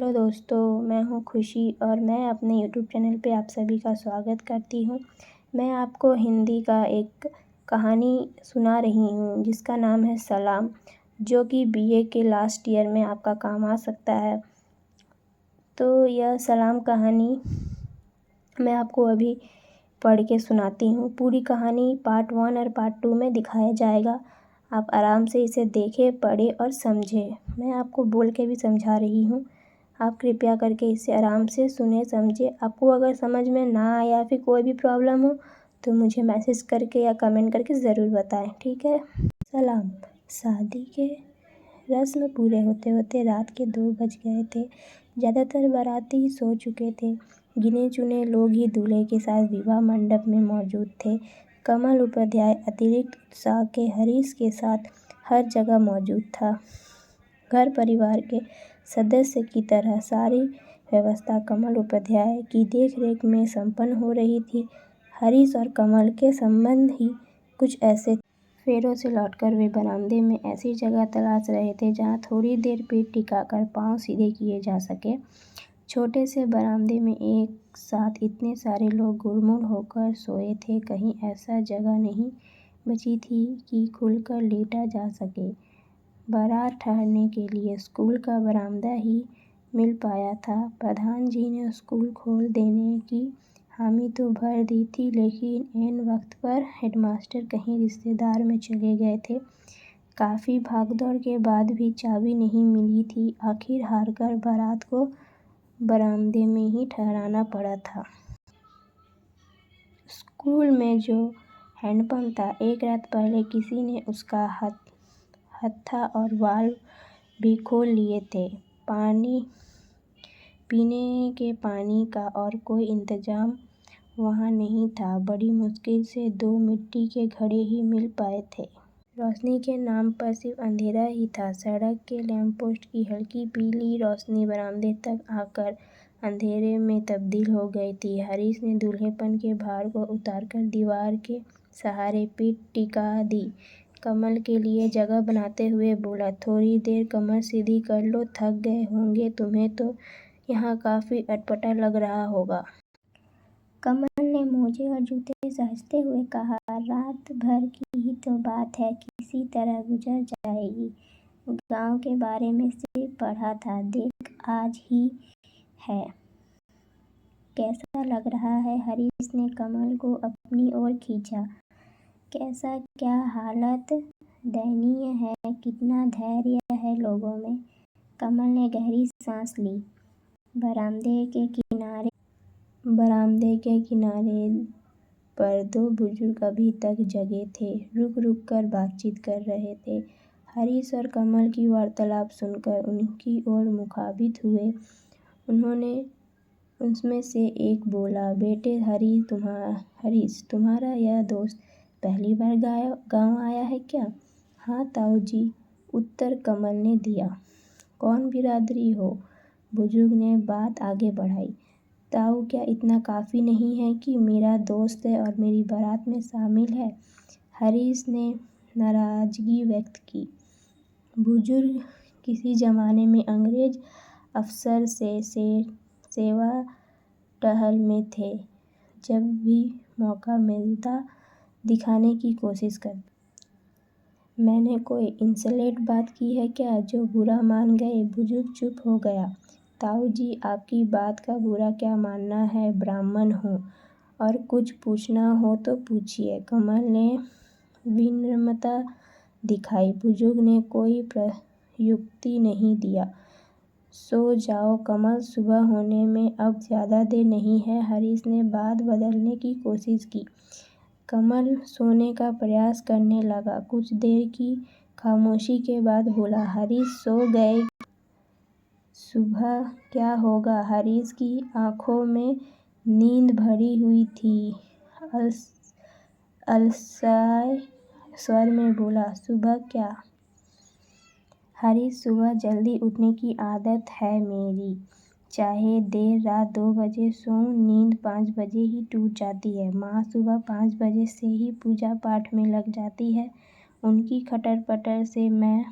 Hello दोस्तों, मैं हूँ खुशी और मैं अपने यूट्यूब चैनल पे आप सभी का स्वागत करती हूँ। मैं आपको हिंदी का एक कहानी सुना रही हूँ जिसका नाम है सलाम, जो कि बीए के लास्ट ईयर में आपका काम आ सकता है। तो यह सलाम कहानी मैं आपको अभी पढ़ के सुनाती हूँ। पूरी कहानी पार्ट 1 और पार्ट 2 में दिखाया जाएगा। आप आराम से इसे देखें, पढ़ें और समझें। मैं आपको बोल के भी समझा रही हूँ। आप कृपया करके इसे आराम से सुने, समझें। आपको अगर समझ में ना आए या फिर कोई भी प्रॉब्लम हो तो मुझे मैसेज करके या कमेंट करके ज़रूर बताएं, ठीक है। सलाम। शादी के रस्म पूरे होते होते रात के 2 बज गए थे। ज़्यादातर बाराती सो चुके थे। गिने चुने लोग ही दूल्हे के साथ विवाह मंडप में मौजूद थे। कमल उपाध्याय अतिरिक्त उत्साह के हरीश के साथ हर जगह मौजूद था। घर परिवार के सदस्य की तरह सारी व्यवस्था कमल उपाध्याय की देखरेख में संपन्न हो रही थी। हरीश और कमल के संबंध ही कुछ ऐसे फेरों से लौटकर वे बरामदे में ऐसी जगह तलाश रहे थे जहां थोड़ी देर पीठ टिकाकर पांव सीधे किए जा सके। छोटे से बरामदे में एक साथ इतने सारे लोग गुड़मुड़ होकर सोए थे, कहीं ऐसा जगह नहीं बची थी कि खुलकर लेटा जा सके। बारात ठहरने के लिए स्कूल का बरामदा ही मिल पाया था। प्रधान जी ने स्कूल खोल देने की हामी तो भर दी थी, लेकिन ऐन वक्त पर हेडमास्टर कहीं रिश्तेदार में चले गए थे। काफ़ी भागदौड़ के बाद भी चाबी नहीं मिली थी। आखिर हारकर बारात को बरामदे में ही ठहराना पड़ा था। स्कूल में जो हैंडपंप था, एक रात पहले किसी ने उसका हत्था और वाल्व भी खोल लिए थे। पीने के पानी का और कोई इंतजाम वहाँ नहीं था। बड़ी मुश्किल से 2 मिट्टी के घड़े ही मिल पाए थे। रोशनी के नाम पर सिर्फ अंधेरा ही था। सड़क के लैंपपोस्ट की हल्की पीली रोशनी बरामदे तक आकर अंधेरे में तब्दील हो गई थी। हरीश ने दूल्हेपन के भार को उतारकर दीवार के सहारे पीठ टिका दी। कमल के लिए जगह बनाते हुए बोला, थोड़ी देर कमर सीधी कर लो, थक गए होंगे, तुम्हें तो यहाँ काफ़ी अटपटा लग रहा होगा। कमल ने मोजे और जूते सहजते हुए कहा, रात भर की ही तो बात है, किसी तरह गुजर जाएगी। गांव के बारे में सिर्फ पढ़ा था, देख आज ही है। कैसा लग रहा है? हरीश ने कमल को अपनी ओर खींचा। कैसा क्या? हालत दयनीय है। कितना धैर्य है लोगों में। कमल ने गहरी सांस ली। बरामदे के किनारे पर 2 बुजुर्ग अभी तक जगे थे, रुक रुक कर बातचीत कर रहे थे। हरीश और कमल की वार्तालाप सुनकर उनकी ओर मुखाबित हुए। उनमें से एक बोला, बेटे हरीश, तुम्हारा यह दोस्त पहली बार गांव आया है क्या? हाँ ताऊ जी, उत्तर कमल ने दिया। कौन बिरादरी हो? बुजुर्ग ने बात आगे बढ़ाई। ताऊ, क्या इतना काफ़ी नहीं है कि मेरा दोस्त है और मेरी बारात में शामिल है? हरीश ने नाराजगी व्यक्त की। बुजुर्ग किसी जमाने में अंग्रेज अफसर से सेवा टहल में थे। जब भी मौका मिलता दिखाने की कोशिश करते। मैंने कोई इंसल्ट बात की है क्या जो बुरा मान गए? बुजुर्ग चुप हो गया। ताऊ जी, आपकी बात का बुरा क्या मानना है? ब्राह्मण हूँ और कुछ पूछना हो तो पूछिए। कमल ने विनम्रता दिखाई। बुजुर्ग ने कोई प्रत्युत्तर नहीं दिया। सो जाओ कमल, सुबह होने में अब ज़्यादा देर नहीं है। हरीश ने बात बदलने की कोशिश की। कमल सोने का प्रयास करने लगा। कुछ देर की खामोशी के बाद बोला, हरीश सो गए? सुबह क्या होगा? हरीश की आंखों में नींद भरी हुई थी। अलसाए स्वर में बोला, सुबह क्या? हरीश, सुबह जल्दी उठने की आदत है मेरी। चाहे देर रात 2 बजे सोऊं, नींद 5 बजे ही टूट जाती है। माँ सुबह 5 बजे से ही पूजा पाठ में लग जाती है। उनकी खटर पटर से मैं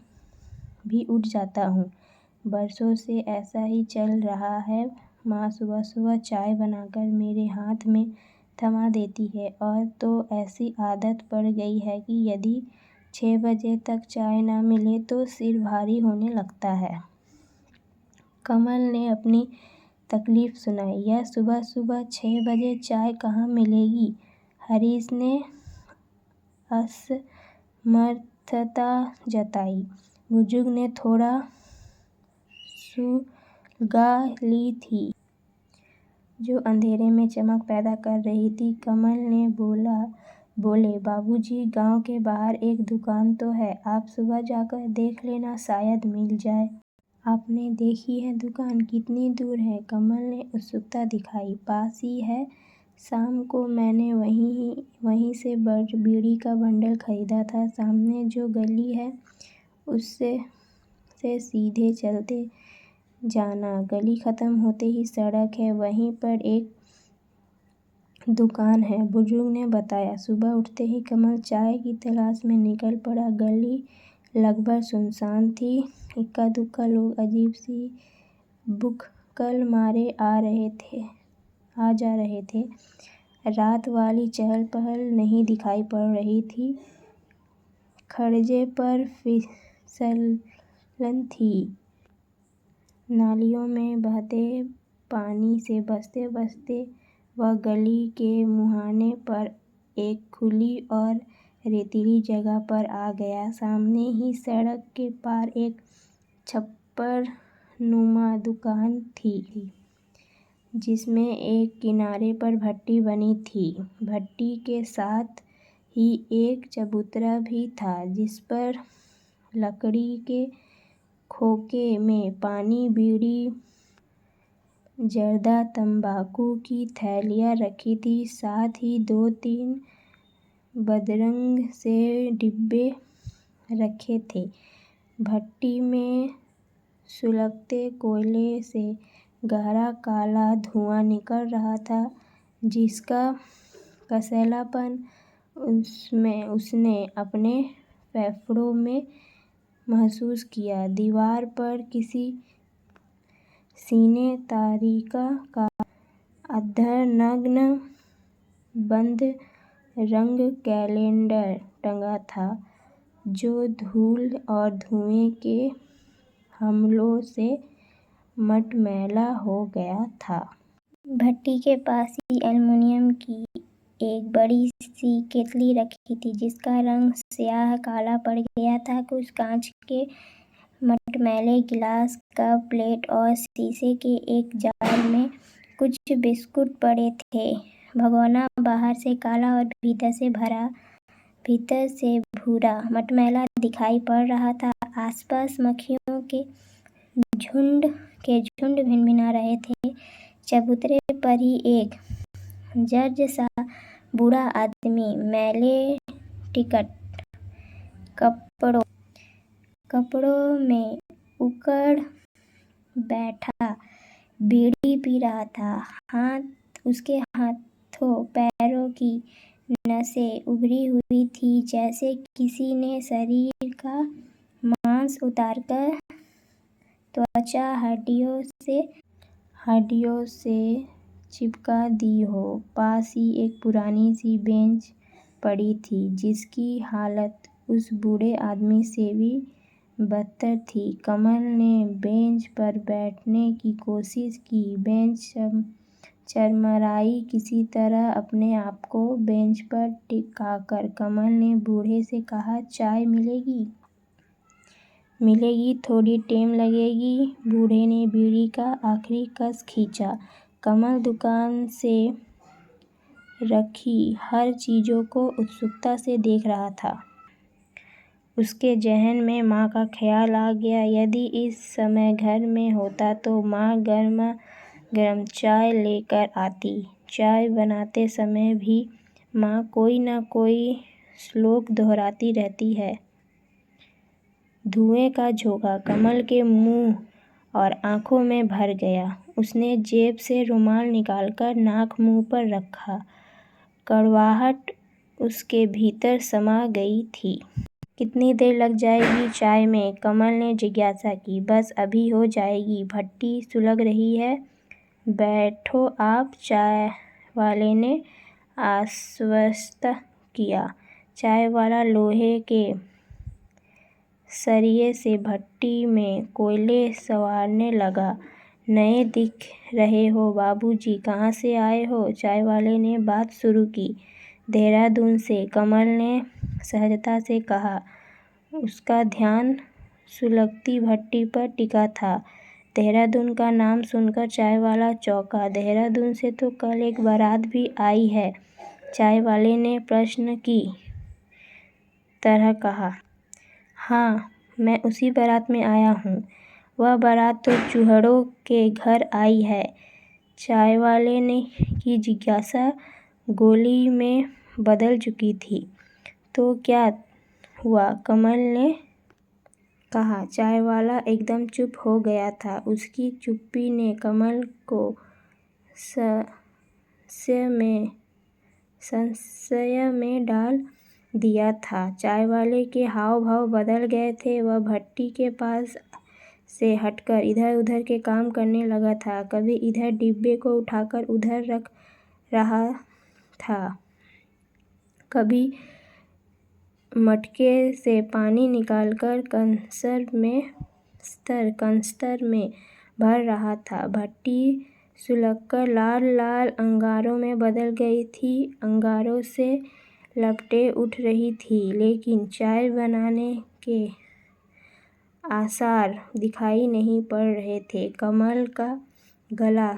भी उठ जाता हूँ। बरसों से ऐसा ही चल रहा है। माँ सुबह सुबह चाय बनाकर मेरे हाथ में थमा देती है और तो ऐसी आदत पड़ गई है कि यदि 6 बजे तक चाय ना मिले तो सिर भारी होने लगता है। कमल ने अपनी तकलीफ सुनाई। यह सुबह सुबह 6 बजे चाय कहाँ मिलेगी? हरीश ने असमर्थता जताई। बुजुर्ग ने थोड़ा सुलगा ली थी जो अंधेरे में चमक पैदा कर रही थी। कमल ने बोले बाबूजी, गांव के बाहर एक दुकान तो है, आप सुबह जाकर देख लेना, शायद मिल जाए। आपने देखी है दुकान? कितनी दूर है? कमल ने उत्सुकता दिखाई। पास ही है, शाम को मैंने वहीं से बीड़ी का बंडल खरीदा था। सामने जो गली है उससे सीधे चलते जाना, गली खत्म होते ही सड़क है, वहीं पर एक दुकान है, बुजुर्ग ने बताया। सुबह उठते ही कमल चाय की तलाश में निकल पड़ा। गली लगभग सुनसान थी। इक्का दुक्का लोग अजीब सी भुक्कल मारे आ जा रहे थे। रात वाली चहल पहल नहीं दिखाई पड़ रही थी। खड़जे पर फिसलन थी। नालियों में बहते पानी से बचते बचते वह गली के मुहाने पर एक खुली और रेतीली जगह पर आ गया। सामने ही सड़क के पार एक छप्परनुमा दुकान थी जिसमें एक किनारे पर भट्टी बनी थी। भट्टी के साथ ही एक चबूतरा भी था जिस पर लकड़ी के खोखे में पानी, बीड़ी, जर्दा, तंबाकू की थैलियाँ रखी थी। साथ ही 2-3 बदरंग से डिब्बे रखे थे। भट्टी में सुलगते कोयले से गहरा काला धुआं निकल रहा था जिसका कसैलापन उसने अपने फेफड़ों में महसूस किया। दीवार पर किसी सीने तारिका का अर्धनग्न बंद रंग कैलेंडर टंगा था जो धूल और धुएं के हमलों से मटमैला हो गया था। भट्टी के पास ही एल्युमिनियम की एक बड़ी सी केतली रखी थी जिसका रंग स्याह काला पड़ गया था। कुछ कांच के मटमैले गिलास, कप, प्लेट और शीशे के एक जार में कुछ बिस्कुट पड़े थे। भगोना बाहर से काला और भीतर से भूरा मटमैला दिखाई पड़ रहा था। आसपास मक्खियों के झुंड भिनभिना रहे थे। चबूतरे पर ही एक जर्ज सा बूढ़ा आदमी मैले टिकट कपड़ों में उकड़ बैठा बीड़ी पी रहा था। उसके हाथों पैरों की नसें उभरी हुई थी जैसे किसी ने शरीर का मांस उतारकर त्वचा हड्डियों से चिपका दी हो। पास ही एक पुरानी सी बेंच पड़ी थी जिसकी हालत उस बूढ़े आदमी से भी बदतर थी। कमल ने बेंच पर बैठने की कोशिश की। बेंच चरमराई। किसी तरह अपने आप को बेंच पर टिकाकर कमल ने बूढ़े से कहा, चाय मिलेगी? मिलेगी, थोड़ी टेम लगेगी। बूढ़े ने बीड़ी का आखिरी कस खींचा। कमल दुकान से रखी हर चीज़ों को उत्सुकता से देख रहा था। उसके जहन में माँ का ख्याल आ गया। यदि इस समय घर में होता तो माँ गर्मा गर्म चाय लेकर आती। चाय बनाते समय भी माँ कोई न कोई श्लोक दोहराती रहती है। धुएं का झोंका कमल के मुंह और आंखों में भर गया। उसने जेब से रुमाल निकालकर नाक मुंह पर रखा। कड़वाहट उसके भीतर समा गई थी। कितनी देर लग जाएगी चाय में? कमल ने जिज्ञासा की। बस अभी हो जाएगी, भट्टी सुलग रही है। बैठो आप, चाय वाले ने आश्वस्त किया। चाय वाला लोहे के सरिये से भट्टी में कोयले संवारने लगा। नए दिख रहे हो बाबूजी, कहाँ से आए हो? चाय वाले ने बात शुरू की। देहरादून से, कमल ने सहजता से कहा। उसका ध्यान सुलगती भट्टी पर टिका था। देहरादून का नाम सुनकर चाय वाला चौंका। देहरादून से तो कल एक बारात भी आई है, चाय वाले ने प्रश्न की तरह कहा। हाँ, मैं उसी बारात में आया हूँ। वह बारात तो चूहड़ों के घर आई है। चाय वाले ने की जिज्ञासा गोली में बदल चुकी थी। तो क्या हुआ? कमल ने कहा। चाय वाला एकदम चुप हो गया था। उसकी चुप्पी ने कमल को संशय में डाल दिया था। चाय वाले के हाव भाव बदल गए थे। वह भट्टी के पास से हटकर इधर उधर के काम करने लगा था। कभी इधर डिब्बे को उठाकर उधर रख रहा था, कभी मटके से पानी निकालकर कनस्तर में भर रहा था। भट्टी सुलगकर लाल लाल अंगारों में बदल गई थी। अंगारों से लपटें उठ रही थी, लेकिन चाय बनने के आसार दिखाई नहीं पड़ रहे थे। कमल का गला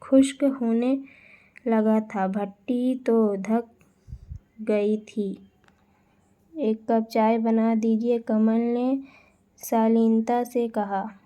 खुश्क होने लगा था। भट्टी तो धक गई थी। एक कप चाय बना दीजिए, कमल ने शालीनता से कहा।